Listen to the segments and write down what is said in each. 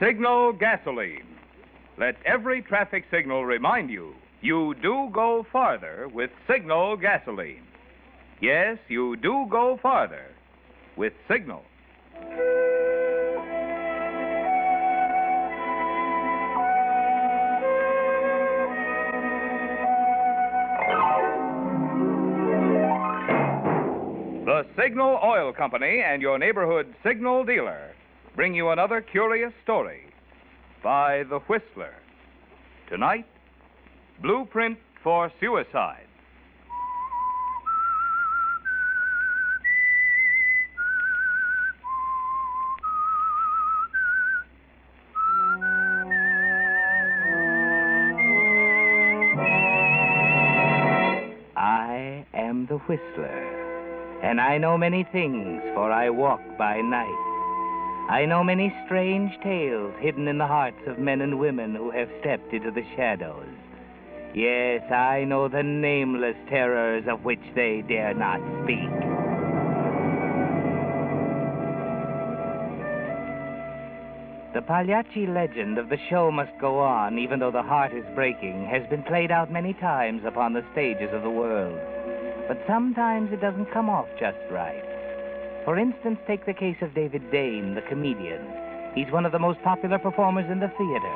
Signal gasoline. Let every traffic signal remind you, you do go farther with Signal gasoline. Yes, you do go farther with Signal. The Signal Oil Company and your neighborhood Signal dealer bring you another curious story by The Whistler. Tonight, Blueprint for Suicide. I am the Whistler, and I know many things, for I walk by night. I know many strange tales hidden in the hearts of men and women who have stepped into the shadows. Yes, I know the nameless terrors of which they dare not speak. The Pagliacci legend of the show must go on, even though the heart is breaking, has been played out many times upon the stages of the world. But sometimes it doesn't come off just right. For instance, take the case of David Dane, the comedian. He's one of the most popular performers in the theater.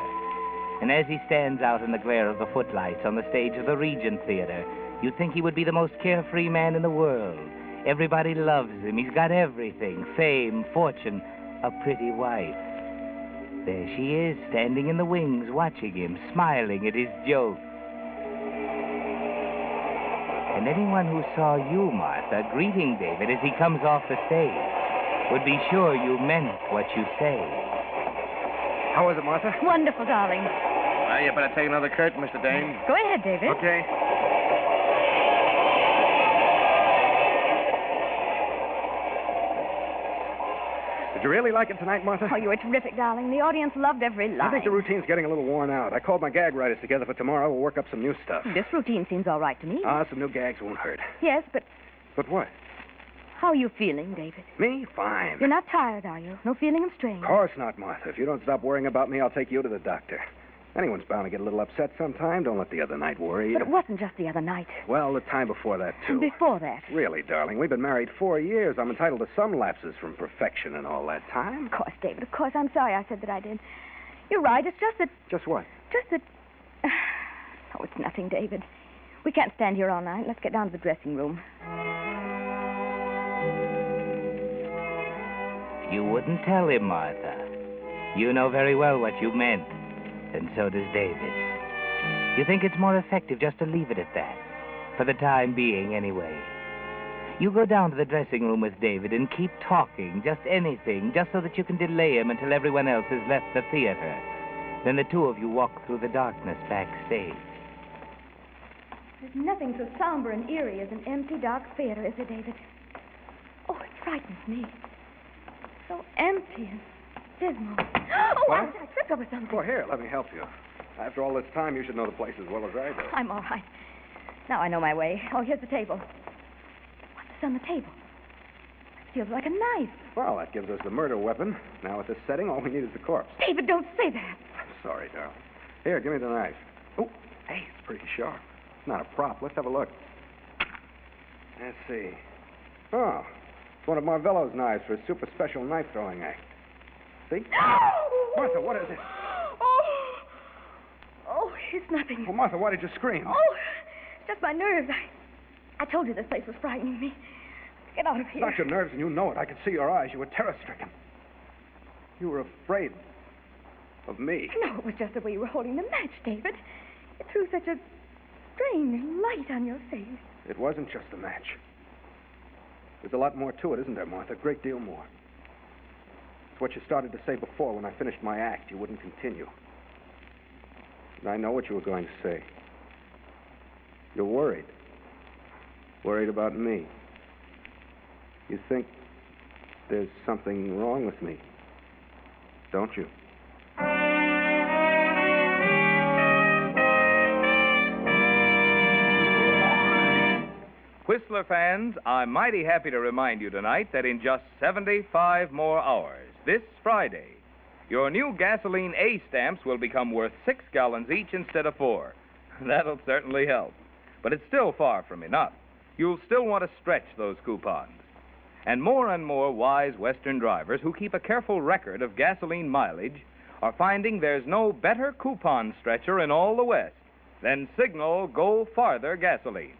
And as he stands out in the glare of the footlights on the stage of the Regent Theater, you'd think he would be the most carefree man in the world. Everybody loves him. He's got everything: fame, fortune, a pretty wife. There she is, standing in the wings, watching him, smiling at his joke. And anyone who saw you, Martha, greeting David as he comes off the stage would be sure you meant what you say. How was it, Martha? Wonderful, darling. Well, you better take another curtain, Mr. Dane. Go ahead, David. Okay. Did you really like it tonight, Martha? Oh, you were terrific, darling. The audience loved every line. I think the routine's getting a little worn out. I called my gag writers together for tomorrow. We'll work up some new stuff. This routine seems all right to me. Some new gags won't hurt. Yes, but But what? how are you feeling, David? Me? Fine. You're not tired, are you? No feeling of strain? Of course not, Martha. If you don't stop worrying about me, I'll take you to the doctor. Anyone's bound to get a little upset sometime. Don't let the other night worry you. But it wasn't just the other night. Well, the time before that, too. And before that. Really, darling, we've been married 4 years. I'm entitled to some lapses from perfection and all that time. Of course, David, of course. I'm sorry I said that I did. You're right. It's just that... Just what? Just that... Oh, it's nothing, David. We can't stand here all night. Let's get down to the dressing room. You wouldn't tell him, Martha. You know very well what you meant, and so does David. You think it's more effective just to leave it at that, for the time being, anyway. You go down to the dressing room with David and keep talking, just anything, just so that you can delay him until everyone else has left the theater. Then the two of you walk through the darkness backstage. There's nothing so somber and eerie as an empty, dark theater, is there, David? Oh, it frightens me. So empty and dismal. Oh, What? I tripped over something. Well, here, let me help you. After all this time, you should know the place as well as I do. I'm all right. Now I know my way. Oh, here's the table. What's this on the table? It feels like a knife. Well, that gives us the murder weapon. Now, at this setting, all we need is the corpse. David, don't say that. I'm sorry, darling. Here, give me the knife. Oh, hey, it's pretty sharp. It's not a prop. Let's have a look. Let's see. Oh, it's one of Marvello's knives for a super special knife throwing act. See? Martha, what is it? Oh, it's nothing. Well, Martha, why did you scream? Oh, it's just my nerves. I told you this place was frightening me. Get out of It's here. not your nerves, and you know it. I could see your eyes. You were terror-stricken. You were afraid of me. No, it was just the way you were holding the match, David. It threw such a strange light on your face. It wasn't just a match. There's a lot more to it, isn't there, Martha? A great deal more. It's what you started to say before when I finished my act. You wouldn't continue. And I know what you were going to say. You're worried. Worried about me. You think there's something wrong with me, don't you? Whistler fans, I'm mighty happy to remind you tonight that in just 75 more hours, this Friday, Your new gasoline A stamps will become worth 6 gallons each instead of 4. That'll certainly help. But it's still far from enough. You'll still want to stretch those coupons. And more wise Western drivers who keep a careful record of gasoline mileage are finding there's no better coupon stretcher in all the West than Signal Go Farther gasoline.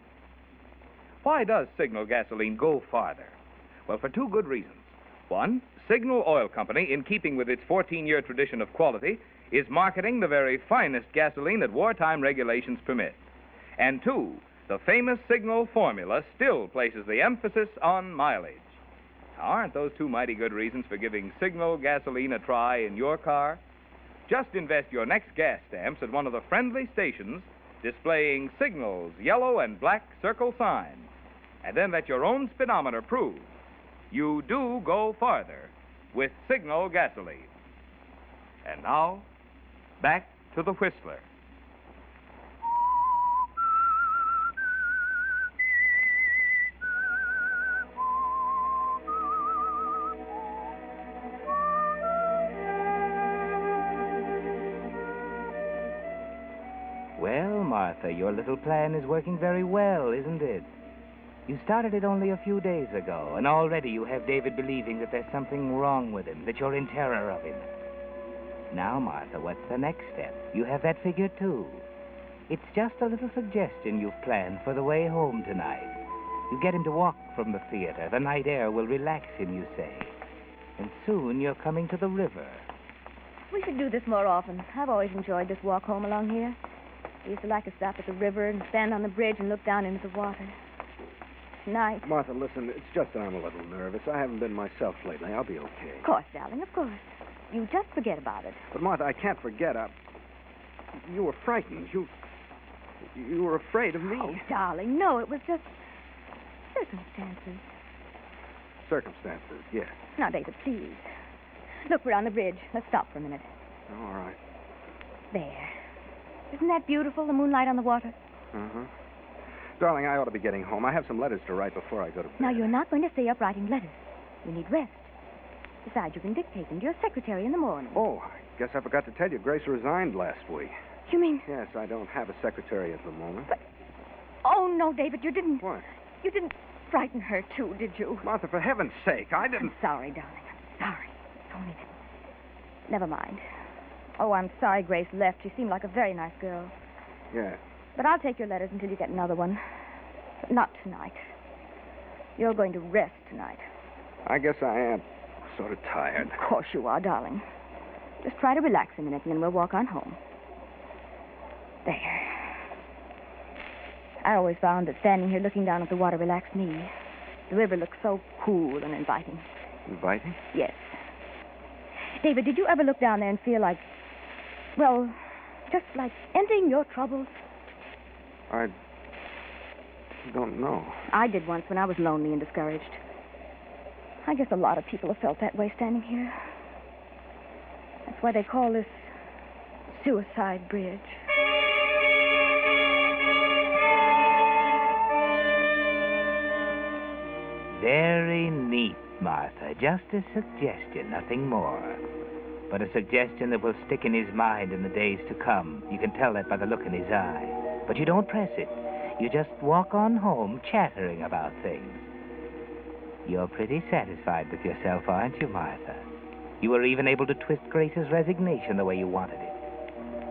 Why does Signal gasoline go farther? Well, for 2 good reasons. One, Signal Oil Company, in keeping with its 14-year tradition of quality, is marketing the very finest gasoline that wartime regulations permit. And 2, the famous Signal formula still places the emphasis on mileage. Now, aren't those 2 mighty good reasons for giving Signal gasoline a try in your car? Just invest your next gas stamps at one of the friendly stations displaying Signal's yellow and black circle sign. And then let your own speedometer prove you do go farther with Signal gasoline. And now, back to the Whistler. Well, Martha, your little plan is working very well, isn't it? You started it only a few days ago, and already you have David believing that there's something wrong with him, that you're in terror of him. Now, Martha, what's the next step? You have that figure, too. It's just a little suggestion you've planned for the way home tonight. You get him to walk from the theater. The night air will relax him, you say. And soon you're coming to the river. We should do this more often. I've always enjoyed this walk home along here. I used to like to stop at the river and stand on the bridge and look down into the water. Tonight. Martha, listen, it's just that I'm a little nervous. I haven't been myself lately. I'll be okay. Of course, darling, of course. You just forget about it. But, Martha, I can't forget. You were frightened. You were afraid of me. Oh, darling, no, it was just circumstances. Circumstances, yes. Now, David, please. Look, we're on the bridge. Let's stop for a minute. All right. There. Isn't that beautiful, the moonlight on the water? Uh-huh. Darling, I ought to be getting home. I have some letters to write before I go to bed. Now, you're not going to stay up writing letters. You need rest. Besides, you can dictate them to your secretary in the morning. Oh, I guess I forgot to tell you. Grace resigned last week. You mean... Yes, I don't have a secretary at the moment. But... Oh, no, David, you didn't... What? You didn't frighten her, too, did you? Martha, for heaven's sake, I didn't... I'm sorry, darling. I'm sorry. Only never mind. Oh, I'm sorry Grace left. She seemed like a very nice girl. Yeah. But I'll take your letters until you get another one. But not tonight. You're going to rest tonight. I guess I am sort of tired. Of course you are, darling. Just try to relax a minute, and then we'll walk on home. There. I always found that standing here looking down at the water relaxed me. The river looks so cool and inviting. Inviting? Yes. David, did you ever look down there and feel like, well, just like ending your troubles? I don't know. I did once when I was lonely and discouraged. I guess a lot of people have felt that way standing here. That's why they call this Suicide Bridge. Very neat, Martha. Just a suggestion, nothing more. But a suggestion that will stick in his mind in the days to come. You can tell that by the look in his eye. But you don't press it. You just walk on home chattering about things. You're pretty satisfied with yourself, aren't you, Martha? You were even able to twist Grace's resignation the way you wanted it.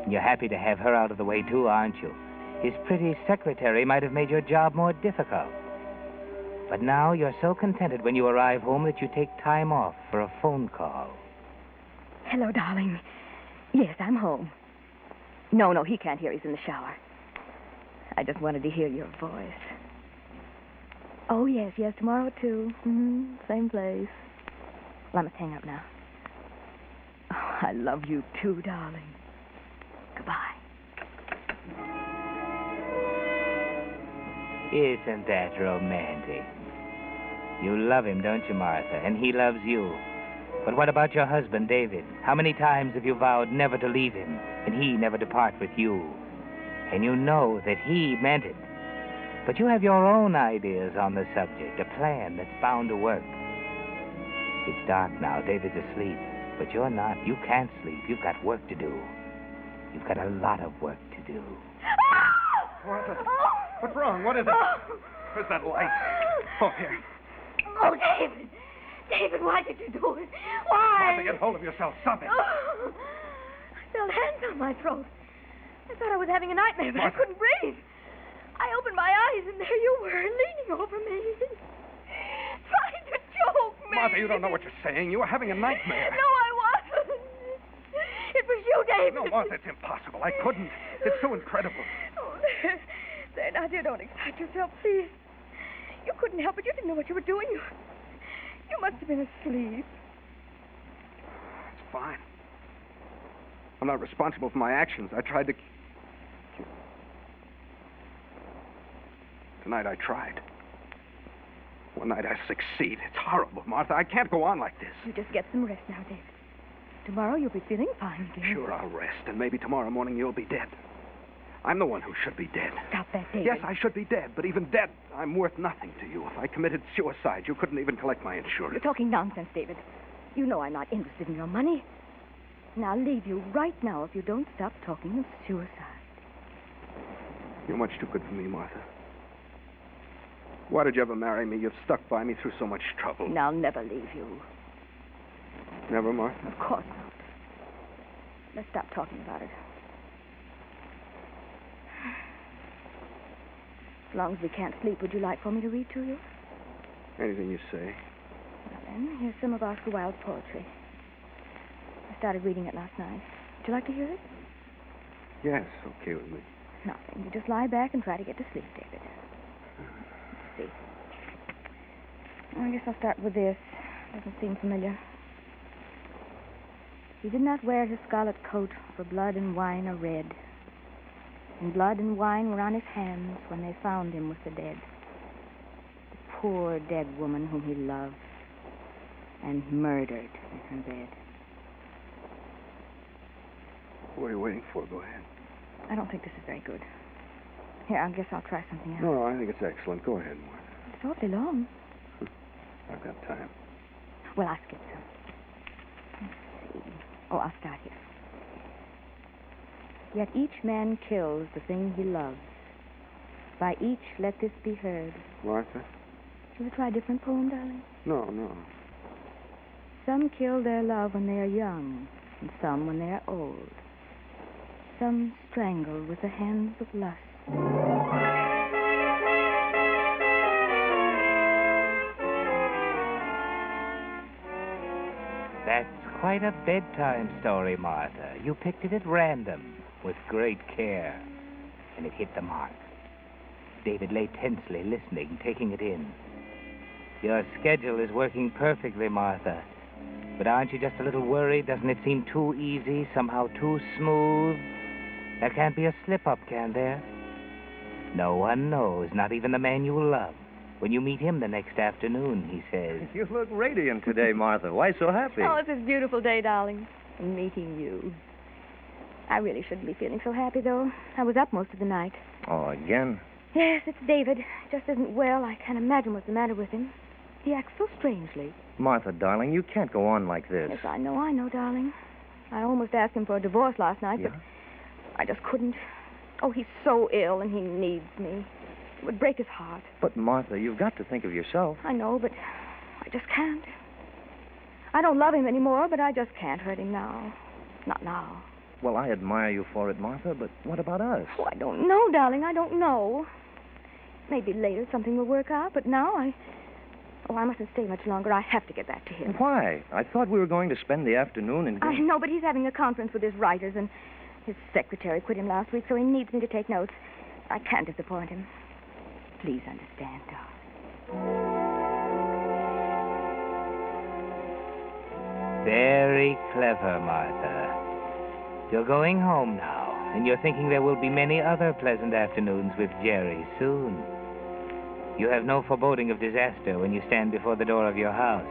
And you're happy to have her out of the way, too, aren't you? His pretty secretary might have made your job more difficult. But now you're so contented when you arrive home that you take time off for a phone call. Hello, darling. Yes, I'm home. No, he can't hear. He's in the shower. I just wanted to hear your voice. Oh, yes, tomorrow, too. Same place. Well, I must hang up now. Oh, I love you, too, darling. Goodbye. Isn't that romantic? You love him, don't you, Martha? And he loves you. But what about your husband, David? How many times have you vowed never to leave him, and he never to part with you? And you know that he meant it. But you have your own ideas on the subject, a plan that's bound to work. It's dark now. David's asleep. But you're not. You can't sleep. You've got work to do. You've got a lot of work to do. Martha, what's wrong? What is it? Where's that light? Oh, here. Oh, David. David, why did you do it? Why? Martha, get hold of yourself. Stop it. Oh, I felt hands on my throat. I thought I was having a nightmare, but Martha. I couldn't breathe. I opened my eyes, and there you were, leaning over me. Trying to choke me. Martha, you don't know what you're saying. You were having a nightmare. No, I wasn't. It was you, David. No, Martha, it's impossible. I couldn't. It's so incredible. Oh, there, now, dear, don't excite yourself, please. You couldn't help it. You didn't know what you were doing. You must have been asleep. It's fine. I'm not responsible for my actions. I tried to... Tonight I tried. One night I succeed. It's horrible, Martha. I can't go on like this. You just get some rest now, David. Tomorrow you'll be feeling fine again. Sure, I'll rest, and maybe tomorrow morning you'll be dead. I'm the one who should be dead. Stop that, David. Yes, I should be dead, but even dead, I'm worth nothing to you. If I committed suicide, you couldn't even collect my insurance. You're talking nonsense, David. You know I'm not interested in your money. And I'll leave you right now if you don't stop talking of suicide. You're much too good for me, Martha. Why did you ever marry me? You've stuck by me through so much trouble. And I'll never leave you. Never, Martha? Of course not. Let's stop talking about it. As long as we can't sleep, would you like for me to read to you? Anything you say. Well, then, here's some of Oscar Wilde's poetry. I started reading it last night. Would you like to hear it? Yes, okay with me. Nothing. You just lie back and try to get to sleep, David. Let's see. I guess I'll start with this. Doesn't seem familiar. He did not wear his scarlet coat, for blood and wine are red. And blood and wine were on his hands when they found him with the dead. The poor dead woman whom he loved and murdered in her bed. What are you waiting for? Go ahead. I don't think this is very good. Here, I guess I'll try something else. No, I think it's excellent. Go ahead, Martha. It's awfully long. I've got time. Well, I'll skip some. Let's see. Oh, I'll start here. Yet each man kills the thing he loves. By each let this be heard. Martha? Shall we try a different poem, darling? No. Some kill their love when they are young, and some when they are old. Some strangle with the hands of lust. That's quite a bedtime story, Martha. You picked it at random, with great care, and it hit the mark. David lay tensely listening, taking it in. Your schedule is working perfectly, Martha. But aren't you just a little worried? Doesn't it seem too easy, somehow too smooth? There can't be a slip-up, can there? No one knows, not even the man you love. When you meet him the next afternoon, he says... You look radiant today, Martha. Why so happy? Oh, it's this beautiful day, darling. And meeting you. I really shouldn't be feeling so happy, though. I was up most of the night. Oh, again? Yes, it's David. Just isn't well. I can't imagine what's the matter with him. He acts so strangely. Martha, darling, you can't go on like this. Yes, I know, darling. I almost asked him for a divorce last night, Yeah? but I just couldn't. Oh, he's so ill, and he needs me. It would break his heart. But, Martha, you've got to think of yourself. I know, but I just can't. I don't love him anymore, but I just can't hurt him now. Not now. Well, I admire you for it, Martha, but what about us? Oh, I don't know, darling. I don't know. Maybe later something will work out, but now I mustn't stay much longer. I have to get back to him. Why? I thought we were going to spend the afternoon in... I know, but he's having a conference with his writers, and his secretary quit him last week, so he needs me to take notes. I can't disappoint him. Please understand, darling. Very clever, Martha. You're going home now, and you're thinking there will be many other pleasant afternoons with Jerry soon. You have no foreboding of disaster when you stand before the door of your house.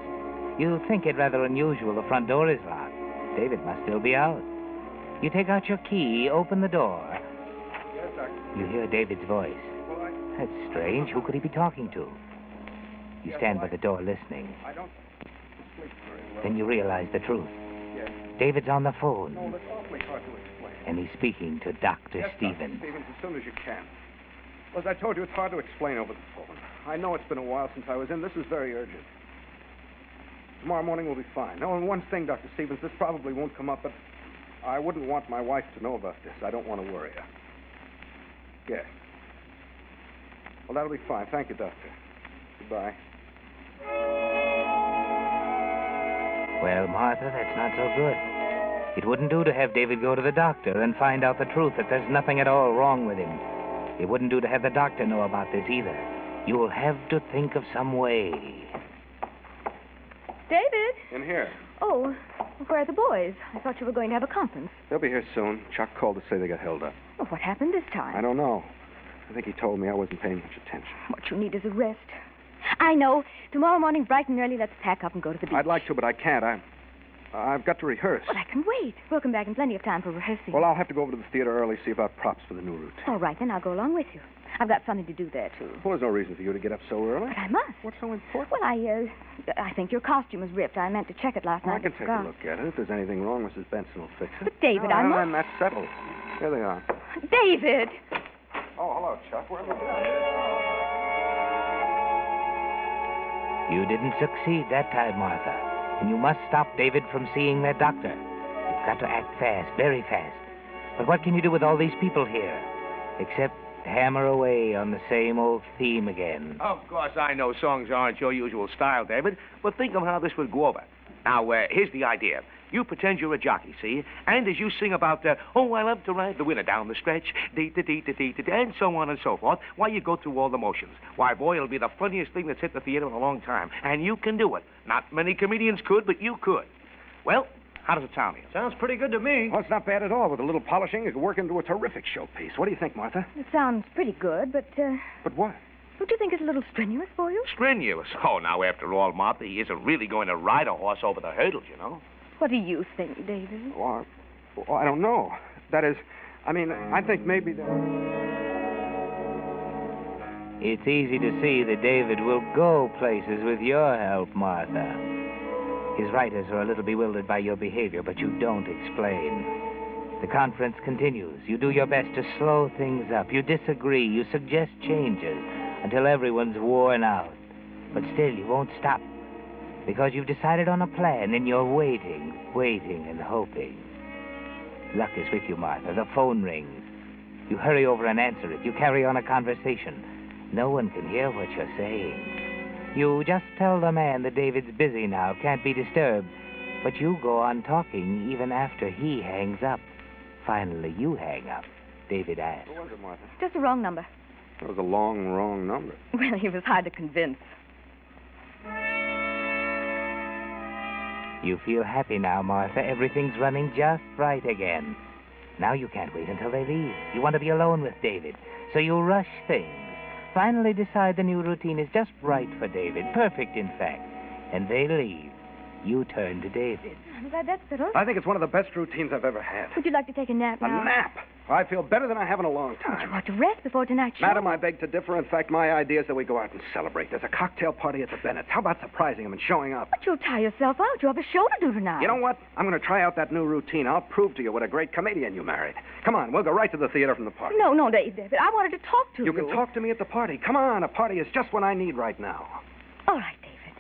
You think it rather unusual the front door is locked. David must still be out. You take out your key, open the door. Yes, Doctor. You hear David's voice. Well, That's strange. Who could he be talking to? You Yes, stand well, by the door listening. I don't sleep very well. Then you realize the truth. Yes. David's on the phone, No, that's awfully hard to explain. and he's speaking to Dr. Yes, Stevens. Dr. Stevens, as soon as you can. Well, as I told you, it's hard to explain over the phone. I know it's been a while since I was in. This is very urgent. Tomorrow morning will be fine. Oh, and one thing, Dr. Stevens, this probably won't come up, but I wouldn't want my wife to know about this. I don't want to worry her. Yes. Well, that'll be fine. Thank you, Doctor. Goodbye. Well, Martha, that's not so good. It wouldn't do to have David go to the doctor and find out the truth that there's nothing at all wrong with him. It wouldn't do to have the doctor know about this either. You'll have to think of some way. David? In here. Oh, where are the boys? I thought you were going to have a conference. They'll be here soon. Chuck called to say they got held up. Well, what happened this time? I don't know. I think he told me. I wasn't paying much attention. What you need is a rest. I know. Tomorrow morning, bright and early, let's pack up and go to the beach. I'd like to, but I can't. I've got to rehearse. Well, I can wait. We'll come back in plenty of time for rehearsing. Well, I'll have to go over to the theater early, see about props for the new routine. All right, then I'll go along with you. I've got something to do there, too. Well, there's no reason for you to get up so early. But I must. What's so important? Well, I think your costume was ripped. I meant to check it last Well, I night. can take a look at it. If there's anything wrong, Mrs. Benson will fix it. But, David, I must... And that's settled. Here they are. David! Oh, hello, Chuck. Where am I? You didn't succeed that time, Martha. And you must stop David from seeing that doctor. You've got to act fast, very fast. But what can you do with all these people here? Except hammer away on the same old theme again. Of course, I know songs aren't your usual style, David, but think of how this would go over. Now, here's the idea. You pretend you're a jockey, see? And as you sing about, oh, I love to ride the winner down the stretch, dee-da-dee-da-dee-da-dee, and so on and so forth, why, you go through all the motions. Why, boy, it'll be the funniest thing that's hit the theater in a long time. And you can do it. Not many comedians could, but you could. Well, how does it sound to you? Sounds pretty good to me. Well, it's not bad at all. With a little polishing, it could work into a terrific showpiece. What do you think, Martha? It sounds pretty good, but, But what? don't you think it's a little strenuous for you? Strenuous. Oh, now, after all, Martha, he isn't really going to ride a horse over the hurdles, you know. What do you think, David? Well, I don't know. That is, I think maybe that... It's easy to see that David will go places with your help, Martha. His writers are a little bewildered by your behavior, but you don't explain. The conference continues. You do your best to slow things up. You disagree. You suggest changes until everyone's worn out. But still, you won't stop. Because you've decided on a plan, and you're waiting and hoping. Luck is with you, Martha. The phone rings. You hurry over and answer it. You carry on a conversation. No one can hear what you're saying. You just tell the man that David's busy now, can't be disturbed. But you go on talking even after he hangs up. Finally, you hang up. David asks. What was it, Martha? Just the wrong number. That was a long, wrong number. Well, he was hard to convince. You feel happy now, Martha. Everything's running just right again. Now you can't wait until they leave. You want to be alone with David, so you rush things. Finally decide the new routine is just right for David. Perfect, in fact. And they leave. You turn to David. That's settled. I think it's one of the best routines I've ever had. Would you like to take a nap A now? nap? I feel better than I have in a long But you time. want to rest before tonight's show. Madam, I beg to differ. In fact, my idea is that we go out and celebrate. There's a cocktail party at the Bennett's. How about surprising him and showing up? But you'll tire yourself out. You have a show to do tonight. You know what? I'm going to try out that new routine. I'll prove to you what a great comedian you married. Come on, we'll go right to the theater from the party. No, David. I wanted to talk to you. You can talk to me at the party. Come on, a party is just what I need right now. All right, David.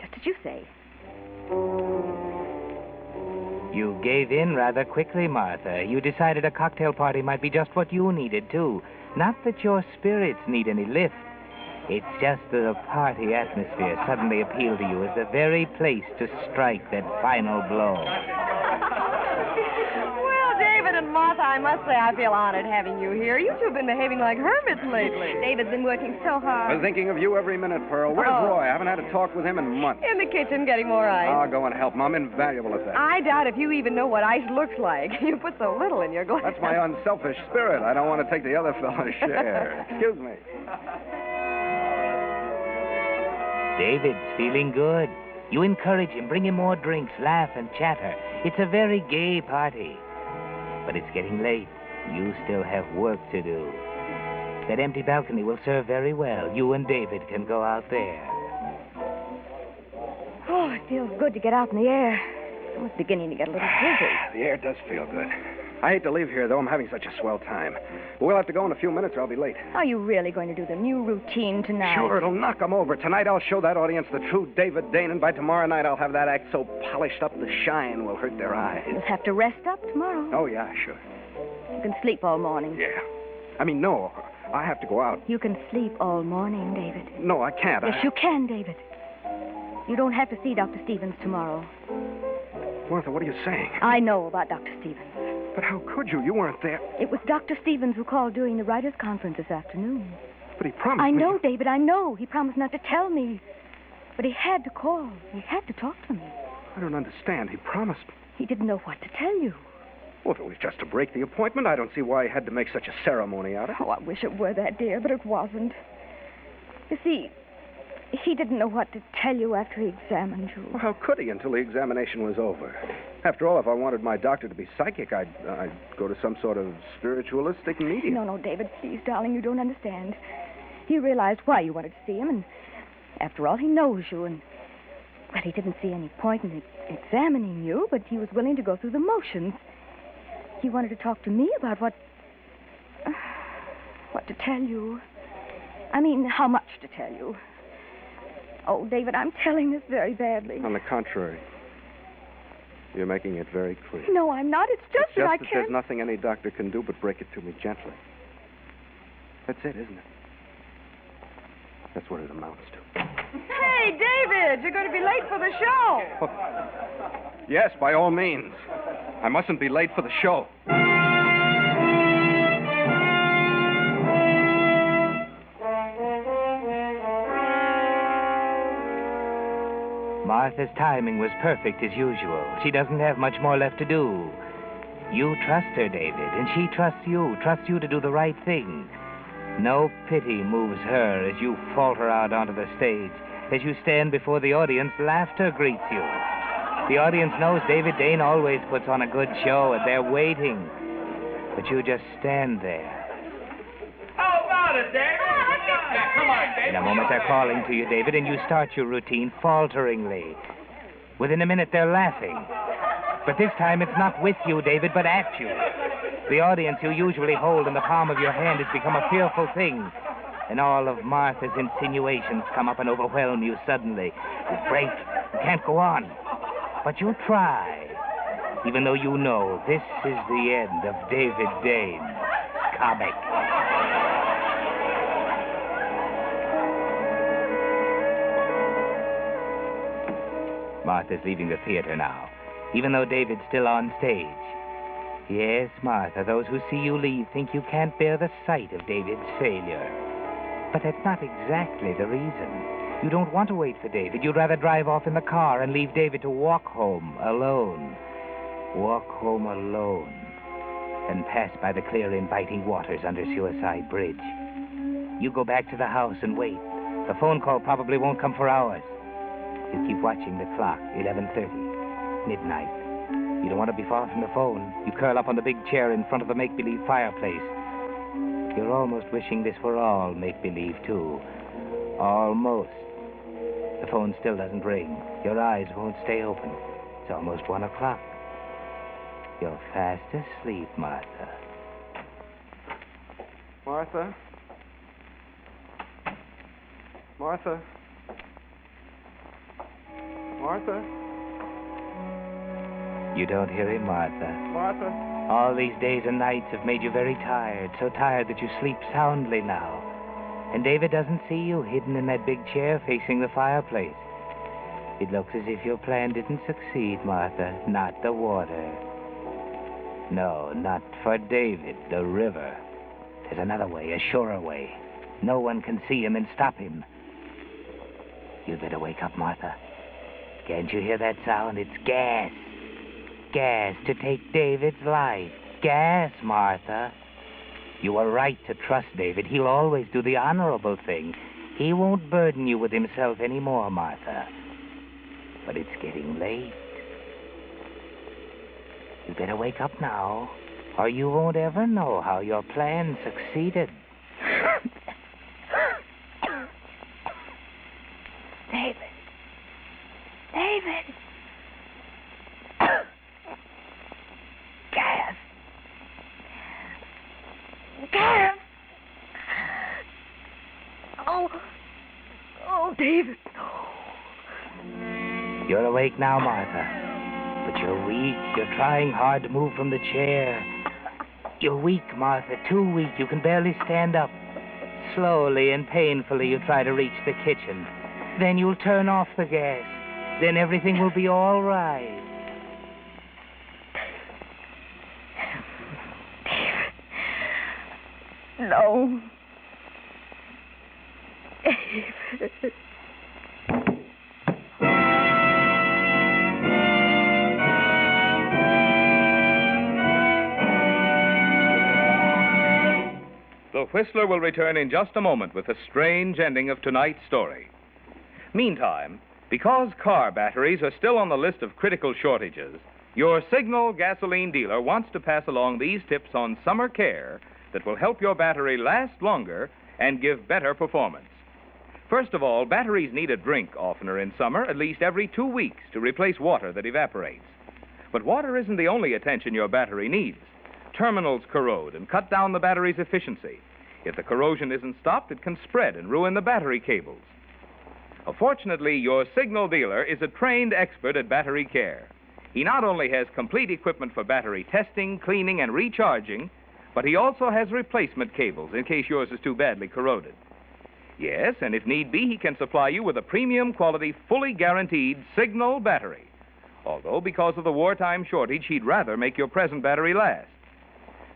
Just as you say. You gave in rather quickly, Martha. You decided a cocktail party might be just what you needed, too. Not that your spirits need any lift. It's just that a party atmosphere suddenly appealed to you as the very place to strike that final blow. Well, David and Martha, I must say I feel honored having you here. You two have been behaving like hermits lately. David's been working so hard. I'm thinking of you every minute, Pearl. Where's Oh. Roy? I haven't had a talk with him in months. In the kitchen getting more ice. I'll go and help him. I'm invaluable at that. I doubt if you even know what ice looks like. You put so little in your glass. That's my unselfish spirit. I don't want to take the other fellow's share. Excuse me. David's feeling good. You encourage him, bring him more drinks, laugh and chatter. It's a very gay party. But it's getting late. You still have work to do. That empty balcony will serve very well. You and David can go out there. Oh, it feels good to get out in the air. I was beginning to get a little dizzy. The air does feel good. I hate to leave here, though. I'm having such a swell time. But we'll have to go in a few minutes or I'll be late. Are you really going to do the new routine tonight? Sure, it'll knock 'em over. Tonight I'll show that audience the true David Dane, and by tomorrow night I'll have that act so polished up the shine will hurt their eyes. You'll have to rest up tomorrow. Oh, yeah, sure. You can sleep all morning. Yeah. I mean, no. I have to go out. You can sleep all morning, David. No, I can't. Yes, you can, David. You don't have to see Dr. Stevens tomorrow. Martha, what are you saying? I know about Dr. Stevens. But how could you? You weren't there. It was Dr. Stevens who called during the writers' conference this afternoon. But he promised I me. know, David, I know. He promised not to tell me. But he had to call. He had to talk to me. I don't understand. He promised me. He didn't know what to tell you. Well, if it was just to break the appointment, I don't see why he had to make such a ceremony out of it. Oh, I wish it were that, dear, but it wasn't. You see, he didn't know what to tell you after he examined you. Well, how could he until the examination was over? After all, if I wanted my doctor to be psychic, I'd go to some sort of spiritualistic medium. No, David, please, darling, you don't understand. He realized why you wanted to see him, and after all, he knows you, and, well, he didn't see any point in examining you, but he was willing to go through the motions. He wanted to talk to me about what to tell you. I mean, how much to tell you. Oh, David, I'm telling this very badly. On the contrary, you're making it very clear. No, I'm not. It's just that I that can't. there's nothing any doctor can do but break it to me gently. That's it, isn't it? That's what it amounts to. Hey, David, you're going to be late for the show. Yes, by all means. I mustn't be late for the show. Martha's timing was perfect as usual. She doesn't have much more left to do. You trust her, David, and she trusts you to do the right thing. No pity moves her as you falter out onto the stage. As you stand before the audience, laughter greets you. The audience knows David Dane always puts on a good show, and they're waiting. But you just stand there. How about it, David? Yeah, come on, David. In a moment, they're calling to you, David, and you start your routine falteringly. Within a minute, they're laughing. But this time, it's not with you, David, but at you. The audience you usually hold in the palm of your hand has become a fearful thing. And all of Martha's insinuations come up and overwhelm you suddenly. You break. You can't go on. But you try. Even though you know this is the end of David Dane's comic. Martha's leaving the theater now, even though David's still on stage. Yes, Martha, those who see you leave think you can't bear the sight of David's failure. But that's not exactly the reason. You don't want to wait for David. You'd rather drive off in the car and leave David to walk home alone. Walk home alone. And pass by the clear, inviting waters under Suicide Bridge. You go back to the house and wait. The phone call probably won't come for hours. You keep watching the clock, 11:30, midnight. You don't want to be far from the phone. You curl up on the big chair in front of the make-believe fireplace. You're almost wishing this were all make-believe, too. Almost. The phone still doesn't ring. Your eyes won't stay open. It's almost 1 o'clock. You're fast asleep, Martha. Martha? Martha? Martha? You don't hear him, Martha. Martha? All these days and nights have made you very tired, so tired that you sleep soundly now. And David doesn't see you hidden in that big chair facing the fireplace. It looks as if your plan didn't succeed, Martha. Not the water. No, not for David, the river. There's another way, a surer way. No one can see him and stop him. You'd better wake up, Martha. Can't you hear that sound? It's gas. Gas to take David's life. Gas, Martha. You were right to trust David. He'll always do the honorable thing. He won't burden you with himself anymore, Martha. But it's getting late. You better wake up now, or you won't ever know how your plan succeeded. David. David. David. You're awake now, Martha. But you're weak. You're trying hard to move from the chair. You're weak, Martha. Too weak. You can barely stand up. Slowly and painfully you try to reach the kitchen. Then you'll turn off the gas. Then everything will be all right. No. David. The Whistler will return in just a moment with the strange ending of tonight's story. Meantime, because car batteries are still on the list of critical shortages, your Signal gasoline dealer wants to pass along these tips on summer care that will help your battery last longer and give better performance. First of all, batteries need a drink oftener in summer, at least every 2 weeks, to replace water that evaporates. But water isn't the only attention your battery needs. Terminals corrode and cut down the battery's efficiency. If the corrosion isn't stopped, it can spread and ruin the battery cables. Fortunately, your Signal dealer is a trained expert at battery care. He not only has complete equipment for battery testing, cleaning, and recharging, but he also has replacement cables in case yours is too badly corroded. Yes, and if need be, he can supply you with a premium quality, fully guaranteed Signal battery. Although, because of the wartime shortage, he'd rather make your present battery last.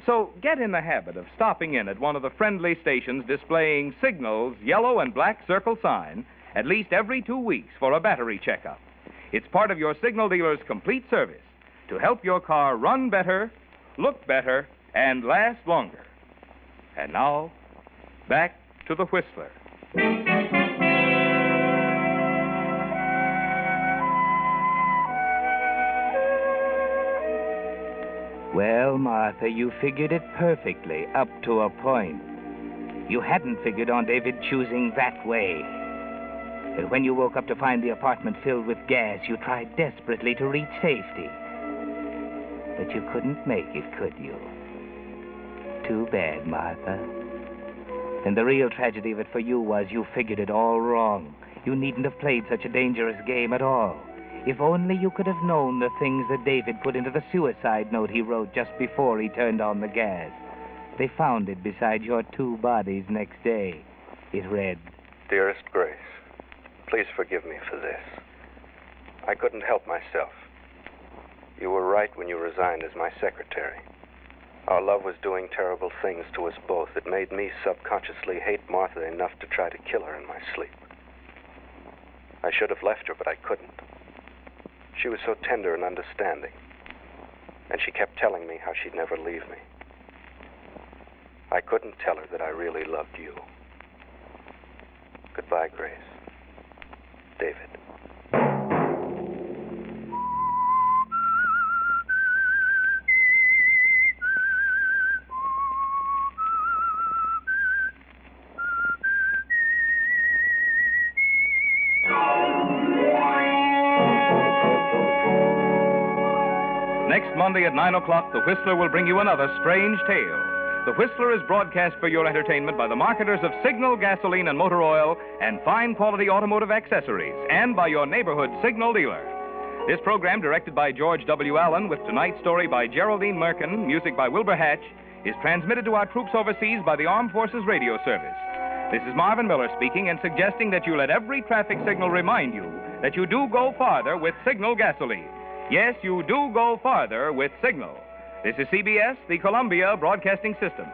So get in the habit of stopping in at one of the friendly stations displaying Signal's yellow and black circle sign at least every 2 weeks for a battery checkup. It's part of your Signal dealer's complete service to help your car run better, look better, and last longer. And now, back to the Whistler. Well, Martha, you figured it perfectly, up to a point. You hadn't figured on David choosing that way. But when you woke up to find the apartment filled with gas, you tried desperately to reach safety. But you couldn't make it, could you? Too bad, Martha. And the real tragedy of it for you was you figured it all wrong. You needn't have played such a dangerous game at all. If only you could have known the things that David put into the suicide note he wrote just before he turned on the gas. They found it beside your 2 bodies next day. It read, Dearest Grace, please forgive me for this. I couldn't help myself. You were right when you resigned as my secretary. Our love was doing terrible things to us both. It made me subconsciously hate Martha enough to try to kill her in my sleep. I should have left her, but I couldn't. She was so tender and understanding, and she kept telling me how she'd never leave me. I couldn't tell her that I really loved you. Goodbye, Grace. David. Next Monday at 9 o'clock, The Whistler will bring you another strange tale. The Whistler is broadcast for your entertainment by the marketers of Signal gasoline and motor oil and fine quality automotive accessories, and by your neighborhood Signal dealer. This program, directed by George W. Allen, with tonight's story by Geraldine Merkin, music by Wilbur Hatch, is transmitted to our troops overseas by the Armed Forces Radio Service. This is Marvin Miller speaking and suggesting that you let every traffic signal remind you that you do go farther with Signal gasoline. Yes, you do go farther with Signal. This is CBS, the Columbia Broadcasting System.